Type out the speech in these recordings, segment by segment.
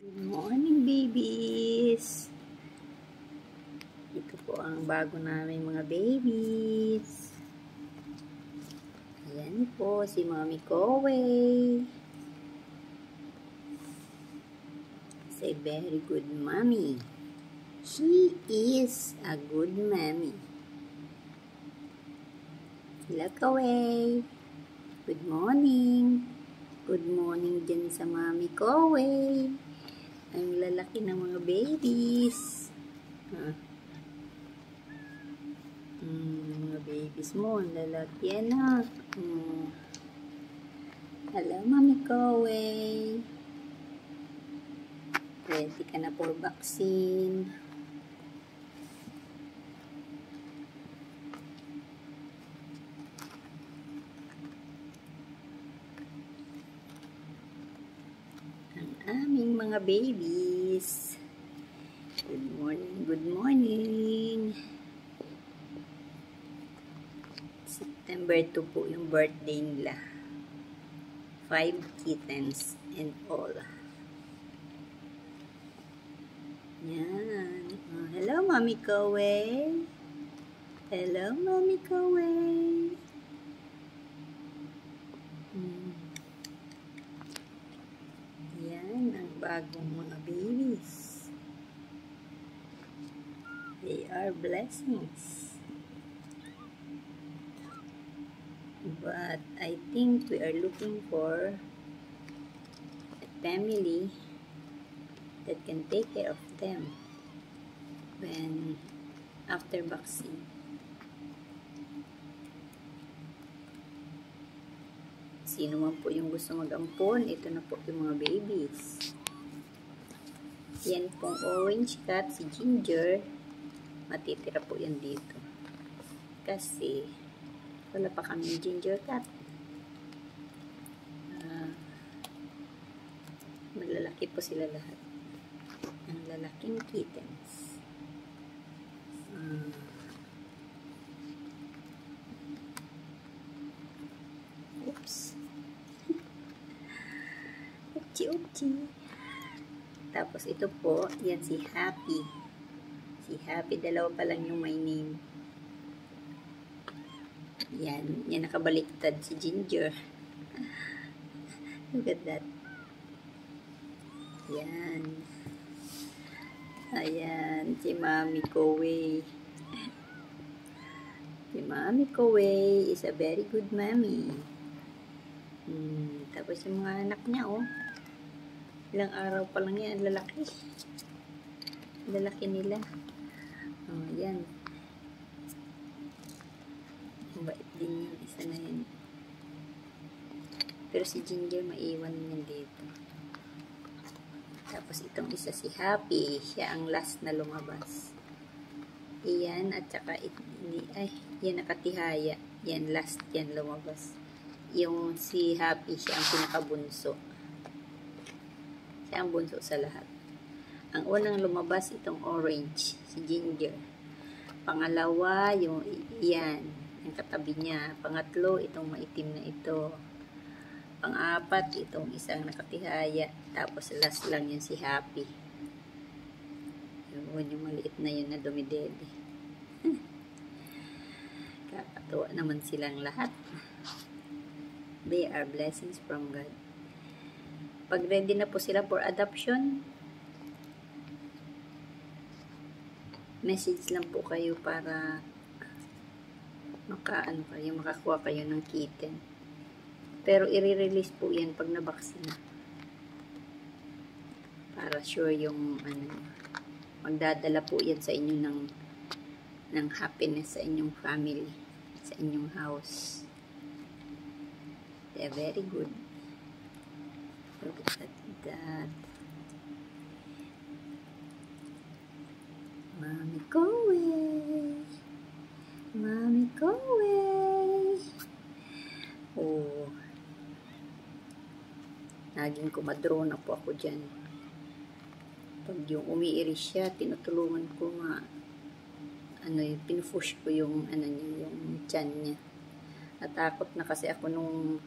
Good morning, babies! Ito po ang bago namin mga babies. Ayan po si Mommy Koway. Say very good mommy. She is a good mommy. Hello, Koway. Good morning. Good morning dyan sa Mommy Koway. Ang lalaki ng mga babies. Mga babies mo, ang lalaki yan ha. Hello, Mommy Koway. Ready ka na for vaccine. Aming mga babies. Good morning, good morning. September 2 po yung birthday nila. 5 kittens and all. Yan. Hello, Mommy Koway. Hello, Mommy Koway. Yan ang bagong mga babies. They are blessings. But I think we are looking for a family that can take care of them when after vaccine. Sino man po yung gusto mag-ampon, ito na po yung mga babies. Yan pong orange cat, si Ginger, matitira po yan dito. Kasi, wala pa kami ginger cat. Malalaki po sila lahat. Ang lalaking kittens. Oops. Upchi. Tapos ito po, yan si Happy. Si Happy, dalawa pa lang yung my name. Yan nakabaliktad si Ginger. Look at that. Yan. Ayan, si Mommy Koway. Si Mommy Koway is a very good mommy. Tapos yung mga anak niya, oh. Ilang araw pa lang yan, lalaki. Lalaki nila. Oh, yan. Mabait din yan, isa na yan. Pero si Ginger, maiwan niya dito. Tapos itong isa si Happy, siya ang last na lumabas. Iyan, at saka yan nakatihaya. Yan, last yan lumabas. Yung si Happy, siya ang pinakabunso. Siya ang bunso sa lahat. Ang unang lumabas, itong orange, si Ginger. Pangalawa, yung yan, yung katabi niya. Pangatlo, itong maitim na ito. Pang-apat, itong isang nakatihaya. Tapos last lang yun si Happy. Yung maliit na yun na dumidede. Kakatuwa naman silang lahat. They are blessings from God. Pag ready na po sila for adoption, message lang po kayo para makakuha kayo ng kitten. Pero i-release po yan pag na-vaccine na. Para sure yung magdadala po yan sa inyo ng happiness sa inyong family, sa inyong house. They're very good. Look at that. Mommy Koway. Mommy Koway. Oh. Naging kumadro na po ako dyan. Pag yung umiiris siya, tinutulungan ko nga, pinupush ko yung, yung tiyan niya. Natakot na kasi ako nung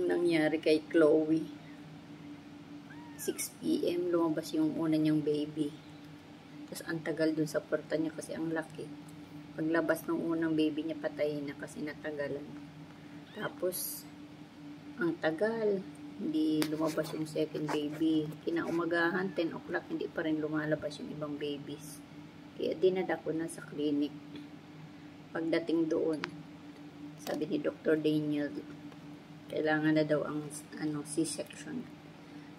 nangyari kay Chloe. 6 PM, lumabas yung una niyang baby. Tapos ang tagal dun sa puerta niya kasi ang laki. Paglabas ng unang baby niya, patay na kasi natagalan. Tapos, ang tagal, hindi lumabas yung second baby. Kinaumagahan, 10 o'clock, hindi pa rin lumalabas yung ibang babies. Kaya dinala ko na sa clinic. Pagdating doon, sabi ni Dr. Daniel, kailangan na daw ang C-section.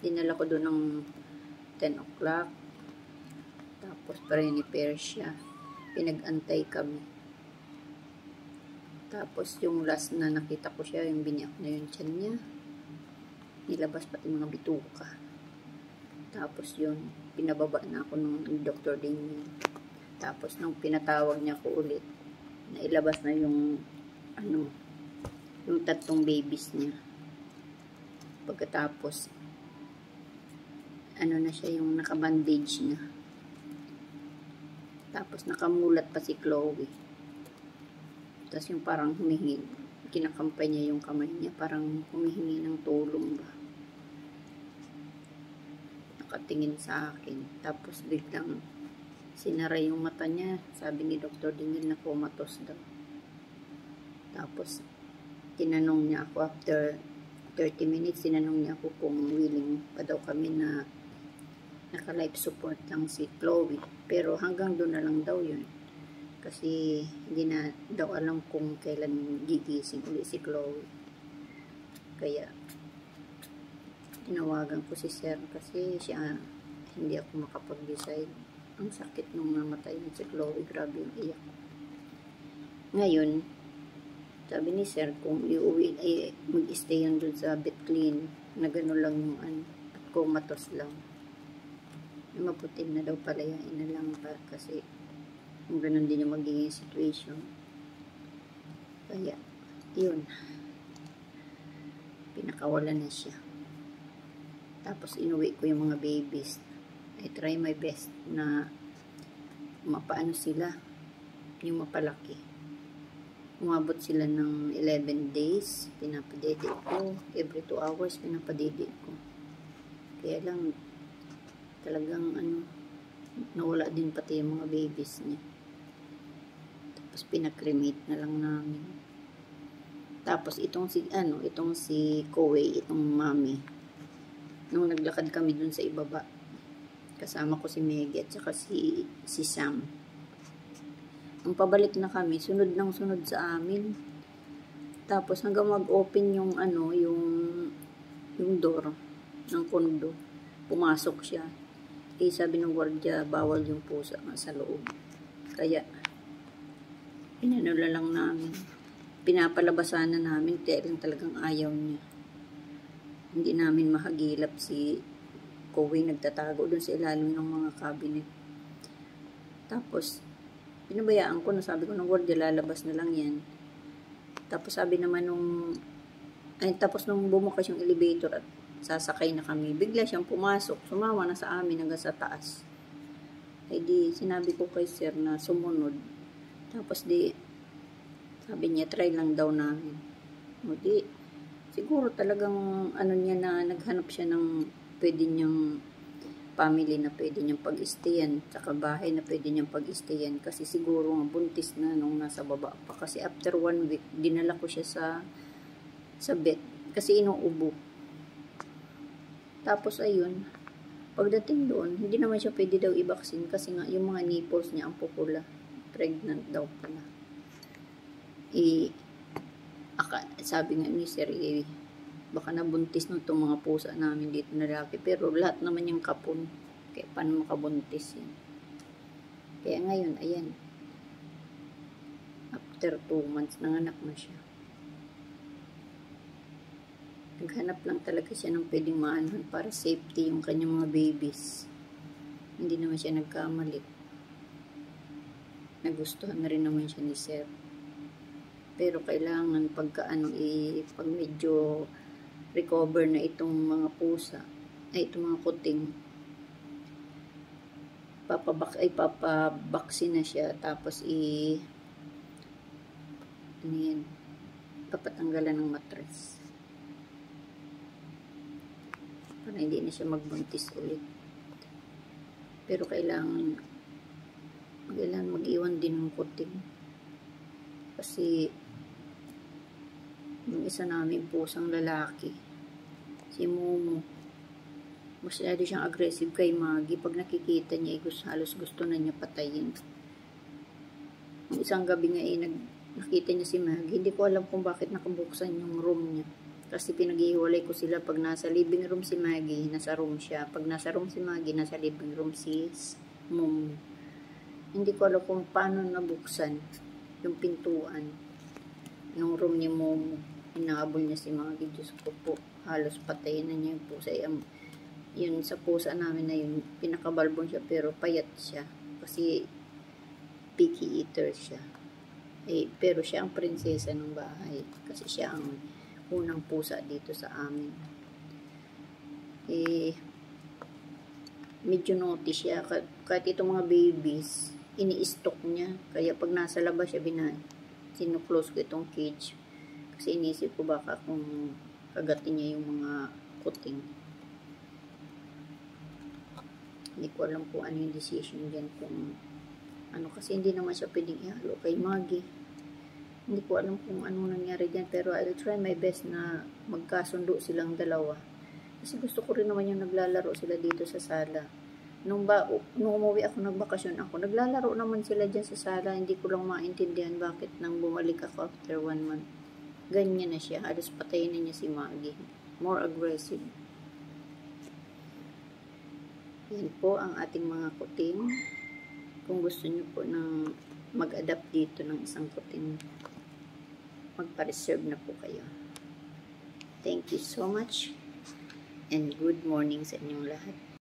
Dinala ko doon ng 10 o'clock. Tapos pre-repair siya. Pinag-antay kami. Tapos yung last na nakita ko siya, yung biniyak na yung tiyan niya. Nilabas pati mga bituka. Tapos yun, pinababa na ako ng Dr. Daniel. Tapos nung pinatawag niya ko ulit, nailabas na yung yung 3 babies niya. Pagkatapos, na siya, yung nakabandage na. Tapos nakamulat pa si Chloe. Tapos yung parang humihingi, kinakampay niya yung kamay niya, parang humihingi ng tulong ba. Nakatingin sa akin. Tapos biglang sinara yung mata niya. Sabi ni Dr. Daniel na comatose daw. Tapos tinanong niya ako after 30 minutes, tinanong niya ako kung willing pa daw kami na naka-life support lang si Chloe. Pero hanggang doon na lang daw yun. Kasi hindi na daw alam kung kailan gigising ulit si Chloe. Kaya tinawagan ko si Sir kasi siya, hindi ako makapag-decide. Ang sakit nung namatay na si Chloe. Grabe yung iyak. Ngayon, sabi ni Sir, kung iuwi, ay mag-stay yan dun sa Bethlehem na gano'n lang yung at comatose lang. Maputin na daw palayain na lang pa kasi kung ganun din yung magiging situation. Kaya, yun. Pinakawalan na siya. Tapos, inuwi ko yung mga babies. I try my best na mapaano sila, yung mapalaki. Umabot sila ng 11 days. Pinapadede ko. Every 2 hours, pinapadede ko. Kaya lang, talagang nawala din pati yung mga babies niya. Tapos pinakremate na lang namin. Tapos itong si Koei, itong mami. Nung naglakad kami dun sa ibaba, kasama ko si Maggie at saka si Sam. Nung pabalik na kami, sunod ng sunod sa amin. Tapos hanggang mag-open yung yung door ng kondo, pumasok siya. Sabi ng gwardiya, bawal yung pusa sa loob. Kaya, pinanula lang namin. Pinapalabasan na namin, kaya lang talagang ayaw niya. Hindi namin mahagilap si Koei, nagtatago doon sa ilalim ng mga cabinet. Tapos, pinabayaan ko na, sabi ko ng gwardiya, lalabas na lang yan. Tapos sabi naman tapos nung bumukas yung elevator at sasakay na kami, bigla siyang pumasok, sumama na sa amin hanggang sa taas. Di sinabi ko kay Sir na sumunod. Tapos sabi niya, try lang daw namin. Siguro talagang niya na naghanap siya ng pwede niyang family na pwede niyang pag-stayan, saka bahay na pwede niyang pag-stayan, kasi siguro buntis na nung nasa baba pa. Kasi after 1 week, dinala ko siya sa vet kasi inuubo. Tapos ayun, pagdating doon, hindi naman siya pwede daw i-vaccine kasi nga yung mga nipples niya ang pupula. Pregnant daw pala. Sabi nga ni Sir, baka nabuntis na itong mga pusa namin dito na lalaki. Pero lahat naman yung kapon. Kaya paano makabuntis yan? Kaya ngayon, ayan. After 2 months, nanganak na siya. Naghanap lang talaga siya ng pwedeng maanuhan para safety yung kanyang mga babies. Hindi naman siya nagkamali. Nagustuhan na rin naman siya ni Sir. Pero kailangan pag medyo recover na itong mga pusa, itong mga kuting, papabaksin na siya, tapos papatanggalan ng mattress. para hindi na siya magbuntis ulit. Pero kailangan mag-iwan din ng kuting. Kasi yung isa namin pusang lalaki, si Momo, masyado siyang aggressive kay Maggie. Pag nakikita niya, halos gusto na niya patayin. Yung isang gabi nga nakita niya si Maggie. Hindi ko alam kung bakit nakabuksan yung room niya. Kasi pinag-ihiwalay ko sila. Pag nasa living room si Maggie, nasa room siya. Pag nasa room si Maggie, nasa living room si Momo. Hindi ko alam kung paano nabuksan yung pintuan ng room ni Momo. Inaabol niya si Maggie. Diyos ko po, halos patayin na niya yung pusa. Yun sa pusa namin na yun, pinakabalbon siya pero payat siya. Kasi picky eater siya. Pero siya ang prinsesa ng bahay. Kasi siya ang unang pusa dito sa amin. Medyo naughty siya. Kahit itong mga babies, ini-stock niya. Kaya pag nasa labas siya, sinuklose ko itong cage. Kasi inisip ko baka kung kagatin niya yung mga kuting. Hindi ko alam kung ano yung decision dyan. Kasi hindi naman siya pwedeng ihalo kay Maggie. Hindi ko alam kung anong nangyari dyan, pero I'll try my best na magkasundo silang dalawa. Kasi gusto ko rin naman yung naglalaro sila dito sa sala. Nung umuwi ako, nagbakasyon ako, naglalaro naman sila dyan sa sala. Hindi ko lang maintindihan bakit nang bumalik ako after 1 month. Ganyan na siya. Halos patayin na niya si Maggie. More aggressive. Yan po ang ating mga kuting. Kung gusto niyo po na mag-adapt dito ng isang kuting, magpa-reserve na po kayo. Thank you so much and good morning sa inyong lahat.